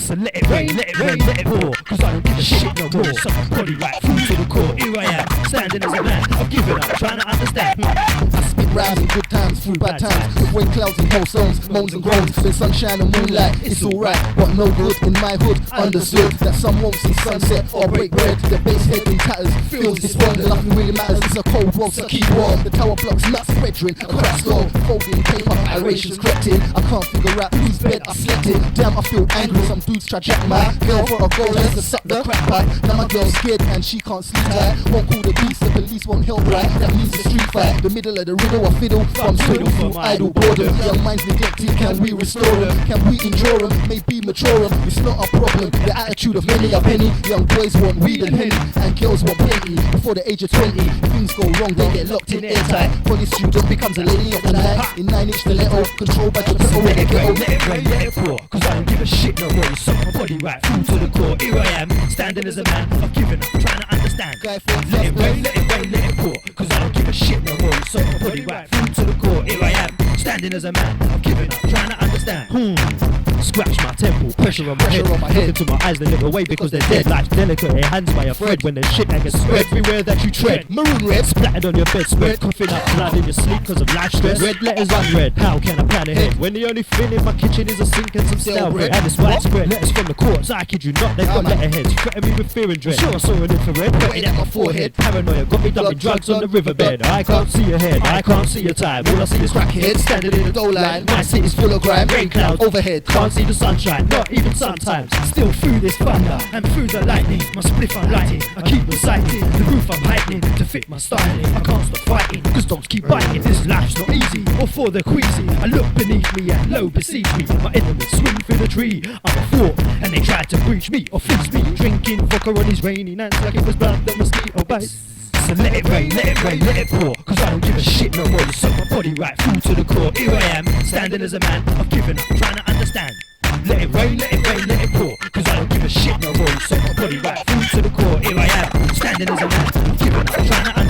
So let it rain, let it rain, let it pour, cause I don't give a shit no more. Suck my body right through to the core. Here I am, standing as a man. I've given up, trying to understand. I spit rhymes in good times, through bad times. With wind clouds and whole songs, moans and groans. With sunshine and moonlight, it's alright. But no good in my hood, understood that some won't see sunset or break bread. The base head in tatters, feels despondent. Nothing really matters, it's a cold world, so keep warm. The tower blocks nuts, brethren, a crack store. Folding paper, aerations crept in. I can't figure out whose bed I slept in. Damn, I feel angry, some dudes try jack my girl for a goal just to suck the crack pipe. Now my girl's scared and she can't sleep tight. Won't call the police, the police won't help right. That means a street fight, the middle of the riddle, a fiddle from swiddle through idle boredom. Young minds neglected, can we restore them? Can we endure them? Maybe mature them, it's not a problem. The attitude of many a penny. Young boys want weed and henny, and girls want plenty. Before the age of 20, if things go wrong, they get locked in airtight. Police student becomes a lady of the night. In 9-inch stiletto, controlled by the So let it rain, let it rain, let it pour, cause I don't give a shit no more. You suck my body right through to the core. Here I am, standing as a man. I've given up, trying to understand. Guy for Let it rain, let it rain, let it pour, cause I don't give a shit no more. You suck my body right through to the core. Here I am, standing as a man. I've given up, trying to understand. Scratch my temple, pressure on my head. Look into my eyes, they look away because they're dead. Life's delicate, it hands by a thread. When there's shit that gets spread everywhere that you tread. maroon red, Splattered on your bedspread, coughing up blood in your sleep cause of life stress. Red letters unread, how can I plan ahead when the only thing in my kitchen is a sink and some stale bread? And it's widespread, letters from the courts, I kid you not, they've got letterheads. Threaten me with fear and dread, sure I saw an infrared pointed at my forehead. Paranoia got me dumping drugs on the riverbed. I can't see ahead, I can't see your time. All I see is crackheads standing in the dough line. My city's full of grime, rain clouds overhead, can't see the sunshine, not even sometimes. Still through this thunder and through the lightning, my spliff I'm lighting, I keep reciting the roof I'm heightening to fit my styling. I can't stop fighting, cause dogs keep biting. This life's not easy, or for the queasy. I look beneath me and low beseech me. My enemies swing through the tree. I'm a thought, and they tried to breach me or fix me. Drinking vodka on these rainy nights like it was blood that mosquito bites. So let it rain, let it rain, let it pour, cause I don't give a shit no more. You suck my body right through to the core. Here I am, standing as a man. I've given up, trying to understand. Let it rain, let it rain, let it pour, cause I don't give a shit no more. You suck my body right through to the core. Here I am, standing as a man. I've given up, trying to understand.